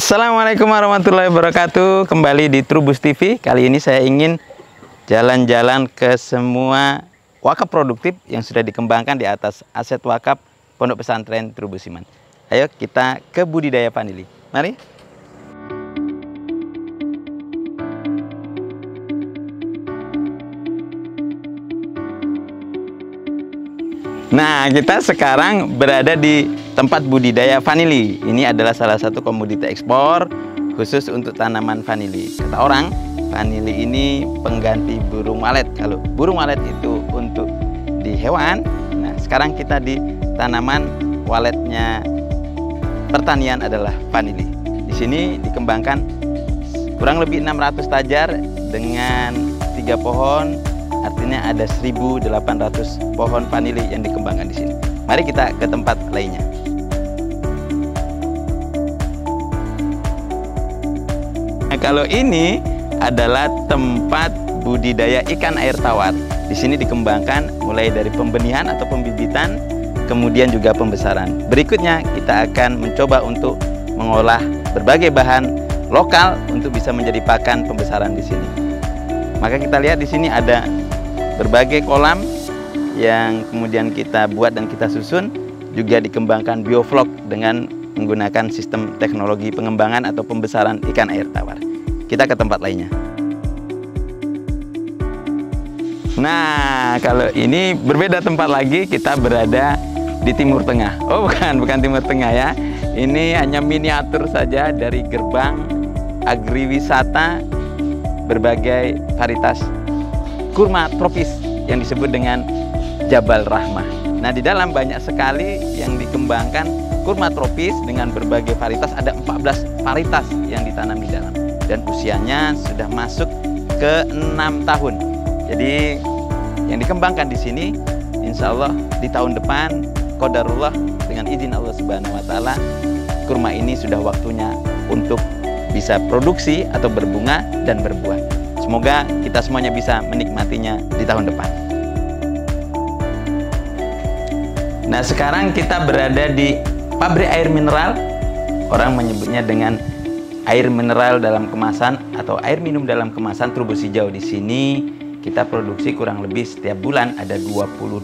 Assalamualaikum warahmatullahi wabarakatuh. Kembali di Trubus TV. Kali ini saya ingin jalan-jalan ke semua wakaf produktif yang sudah dikembangkan di atas aset wakaf Pondok Pesantren Trubus Iman. Ayo kita ke budidaya vanili. Mari. Nah, kita sekarang berada di tempat budidaya vanili. Ini adalah salah satu komoditi ekspor khusus untuk tanaman vanili. Kata orang, vanili ini pengganti burung walet. Kalau burung walet itu untuk di hewan, nah sekarang kita di tanaman waletnya pertanian adalah vanili. Di sini dikembangkan kurang lebih 600 tajar dengan 3 pohon. Artinya ada 1.800 pohon vanili yang dikembangkan di sini. Mari kita ke tempat lainnya. Nah, kalau ini adalah tempat budidaya ikan air tawar. Di sini dikembangkan mulai dari pembenihan atau pembibitan, kemudian juga pembesaran. Berikutnya kita akan mencoba untuk mengolah berbagai bahan lokal untuk bisa menjadi pakan pembesaran di sini. Maka kita lihat di sini ada berbagai kolam yang kemudian kita buat dan kita susun, juga dikembangkan bioflok dengan menggunakan sistem teknologi pengembangan atau pembesaran ikan air tawar. Kita ke tempat lainnya. Nah, kalau ini berbeda tempat lagi, kita berada di Timur Tengah. Oh, bukan Timur Tengah ya. Ini hanya miniatur saja dari gerbang agriwisata berbagai varietas kurma tropis yang disebut dengan Jabal Rahmah. Nah, di dalam banyak sekali yang dikembangkan kurma tropis dengan berbagai varietas. Ada 14 varietas yang ditanam di dalam. Dan usianya sudah masuk ke 6 tahun. Jadi yang dikembangkan di sini, insya Allah di tahun depan, qadarullah dengan izin Allah Subhanahu Wa Taala, kurma ini sudah waktunya untuk bisa produksi atau berbunga dan berbuah. Semoga kita semuanya bisa menikmatinya di tahun depan. Nah, sekarang kita berada di pabrik air mineral. Orang menyebutnya dengan air mineral dalam kemasan atau air minum dalam kemasan Trubus Hijau. Di sini kita produksi kurang lebih setiap bulan ada 22.000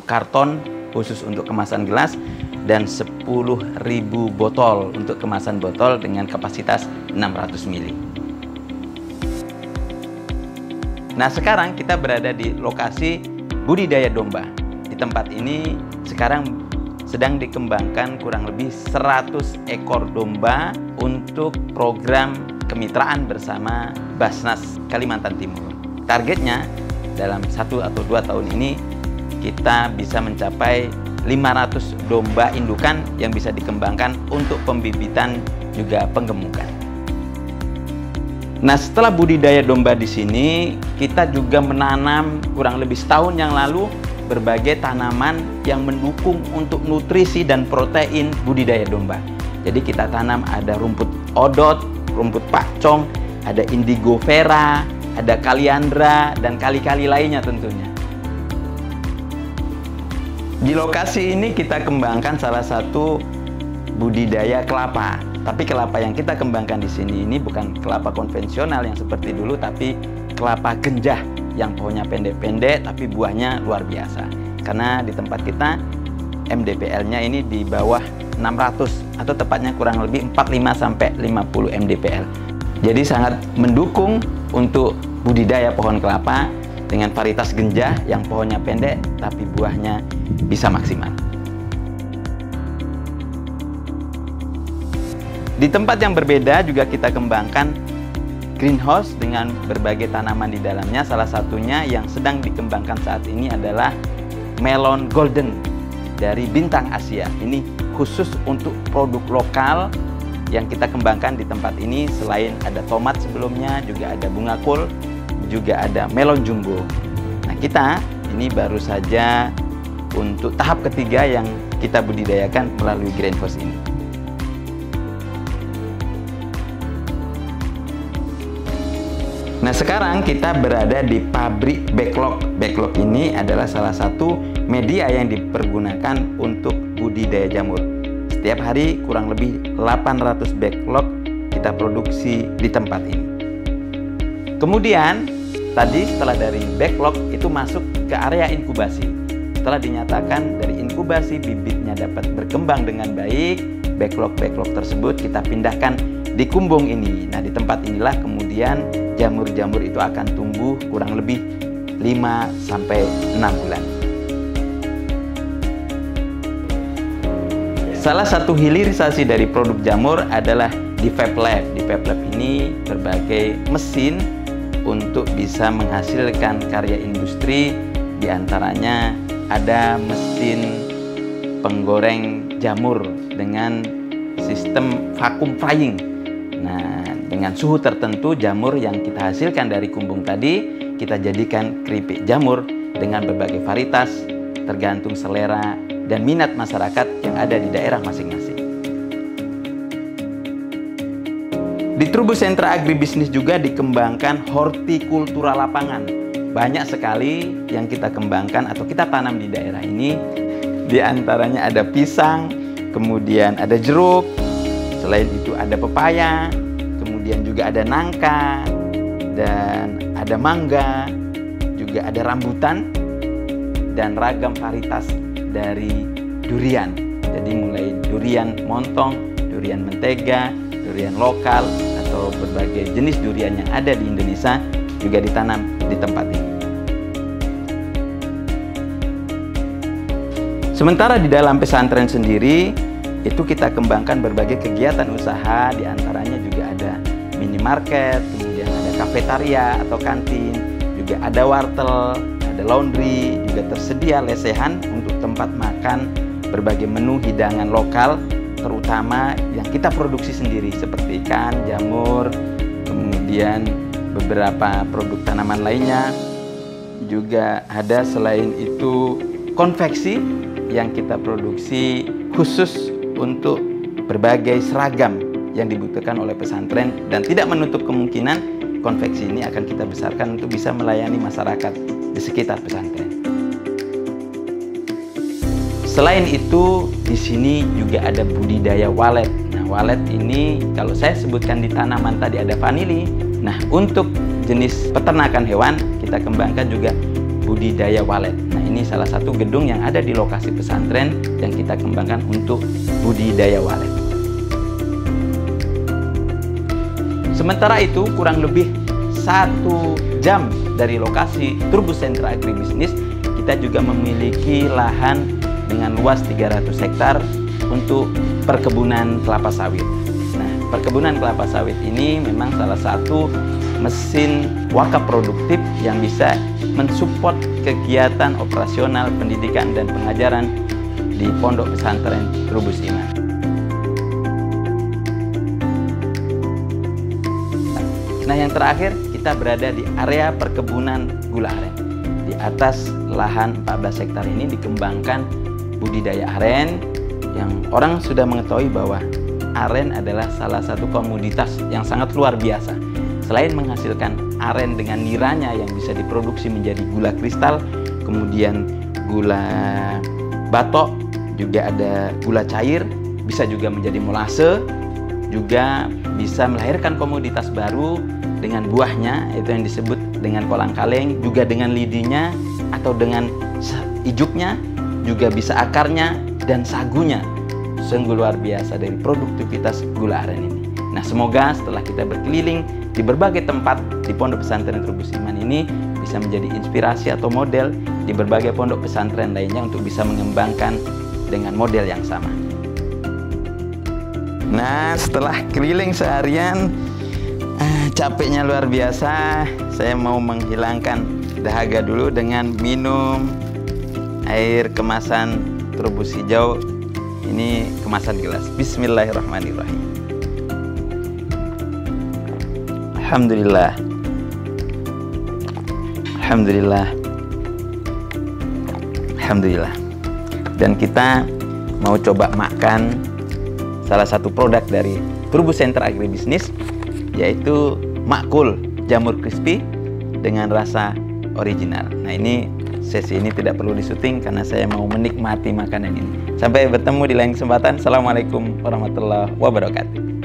karton khusus untuk kemasan gelas dan 10.000 botol untuk kemasan botol dengan kapasitas 600 ml. Nah, sekarang kita berada di lokasi budidaya domba. Di tempat ini sekarang sedang dikembangkan kurang lebih 100 ekor domba untuk program kemitraan bersama Basnas Kalimantan Timur. Targetnya dalam 1 atau 2 tahun ini kita bisa mencapai 500 domba indukan yang bisa dikembangkan untuk pembibitan juga penggemukan. Nah, setelah budidaya domba di sini, kita juga menanam kurang lebih setahun yang lalu berbagai tanaman yang mendukung untuk nutrisi dan protein budidaya domba. Jadi kita tanam ada rumput odot, rumput pakcong, ada indigo vera, ada kaliandra, dan kali-kali lainnya tentunya. Di lokasi ini kita kembangkan salah satu budidaya kelapa. Tapi kelapa yang kita kembangkan di sini ini bukan kelapa konvensional yang seperti dulu, tapi kelapa genjah yang pohonnya pendek-pendek tapi buahnya luar biasa. Karena di tempat kita MDPL-nya ini di bawah 600 atau tepatnya kurang lebih 45 sampai 50 mdpl. Jadi sangat mendukung untuk budidaya pohon kelapa dengan varietas genjah yang pohonnya pendek tapi buahnya bisa maksimal. Di tempat yang berbeda juga kita kembangkan greenhouse dengan berbagai tanaman di dalamnya. Salah satunya yang sedang dikembangkan saat ini adalah melon golden dari Bintang Asia. Ini khusus untuk produk lokal yang kita kembangkan di tempat ini. Selain ada tomat sebelumnya, juga ada bunga kol, juga ada melon jumbo. Nah, kita ini baru saja untuk tahap ketiga yang kita budidayakan melalui greenhouse ini. Nah, sekarang kita berada di pabrik backlog. Backlog ini adalah salah satu media yang dipergunakan untuk budidaya jamur. Setiap hari kurang lebih 800 backlog kita produksi di tempat ini. Kemudian tadi setelah dari backlog itu masuk ke area inkubasi. Setelah dinyatakan dari inkubasi bibitnya dapat berkembang dengan baik, backlog tersebut kita pindahkan di kumbung ini. Nah, di tempat inilah kemudian jamur-jamur itu akan tumbuh kurang lebih 5-6 bulan. Salah satu hilirisasi dari produk jamur adalah di Fab Lab. Di Fab Lab ini berbagai mesin untuk bisa menghasilkan karya industri. Di antaranya ada mesin penggoreng jamur dengan sistem vacuum frying. Nah, dengan suhu tertentu jamur yang kita hasilkan dari kumbung tadi kita jadikan keripik jamur dengan berbagai varietas tergantung selera dan minat masyarakat yang ada di daerah masing-masing. Di Trubus Sentra Agribisnis juga dikembangkan hortikultura lapangan. Banyak sekali yang kita kembangkan atau kita tanam di daerah ini. Di antaranya ada pisang, kemudian ada jeruk, selain itu ada pepaya, kemudian juga ada nangka, dan ada mangga, juga ada rambutan, dan ragam varietas dari durian. Jadi mulai durian montong, durian mentega, durian lokal, atau berbagai jenis durian yang ada di Indonesia juga ditanam di tempat ini. Sementara di dalam pesantren sendiri itu kita kembangkan berbagai kegiatan usaha, di antaranya juga ada minimarket, kemudian ada kafetaria atau kantin, juga ada wartel, ada laundry, juga tersedia lesehan untuk tempat makan berbagai menu hidangan lokal, terutama yang kita produksi sendiri seperti ikan, jamur, kemudian beberapa produk tanaman lainnya. Juga ada selain itu konveksi yang kita produksi khusus untuk berbagai seragam yang dibutuhkan oleh pesantren, dan tidak menutup kemungkinan konveksi ini akan kita besarkan untuk bisa melayani masyarakat di sekitar pesantren. Selain itu, di sini juga ada budidaya walet. Nah, walet ini kalau saya sebutkan di tanaman tadi ada vanili. Nah, untuk jenis peternakan hewan kita kembangkan juga budidaya walet. Nah, ini salah satu gedung yang ada di lokasi pesantren yang kita kembangkan untuk budidaya walet. Sementara itu, kurang lebih 1 jam dari lokasi Trubus Sentra Agribisnis, kita juga memiliki lahan dengan luas 300 hektar untuk perkebunan kelapa sawit. Nah, perkebunan kelapa sawit ini memang salah satu mesin wakaf produktif yang bisa mensupport kegiatan operasional pendidikan dan pengajaran di Pondok Pesantren Trubus Iman. Nah, yang terakhir kita berada di area perkebunan gula aren. Di atas lahan 14 hektar ini dikembangkan budidaya aren, yang orang sudah mengetahui bahwa aren adalah salah satu komoditas yang sangat luar biasa. Selain menghasilkan aren dengan niranya yang bisa diproduksi menjadi gula kristal, kemudian gula batok, juga ada gula cair, bisa juga menjadi molase, juga bisa melahirkan komoditas baru dengan buahnya, itu yang disebut dengan kolang kaleng, juga dengan lidinya atau dengan ijuknya, juga bisa akarnya dan sagunya. Sungguh luar biasa dari produktivitas gula aren ini. Nah, semoga setelah kita berkeliling di berbagai tempat di Pondok Pesantren Trubus Iman ini bisa menjadi inspirasi atau model di berbagai pondok pesantren lainnya untuk bisa mengembangkan dengan model yang sama. Nah, setelah keliling seharian, capeknya luar biasa, saya mau menghilangkan dahaga dulu dengan minum air kemasan Trubus hijau. Ini kemasan gelas. Bismillahirrahmanirrahim. Alhamdulillah. Alhamdulillah. Alhamdulillah. Dan kita mau coba makan salah satu produk dari Trubus Sentra Agribisnis, yaitu makul jamur crispy dengan rasa original. Nah, ini sesi ini tidak perlu disuting karena saya mau menikmati makanan ini. Sampai bertemu di lain kesempatan. Assalamualaikum warahmatullahi wabarakatuh.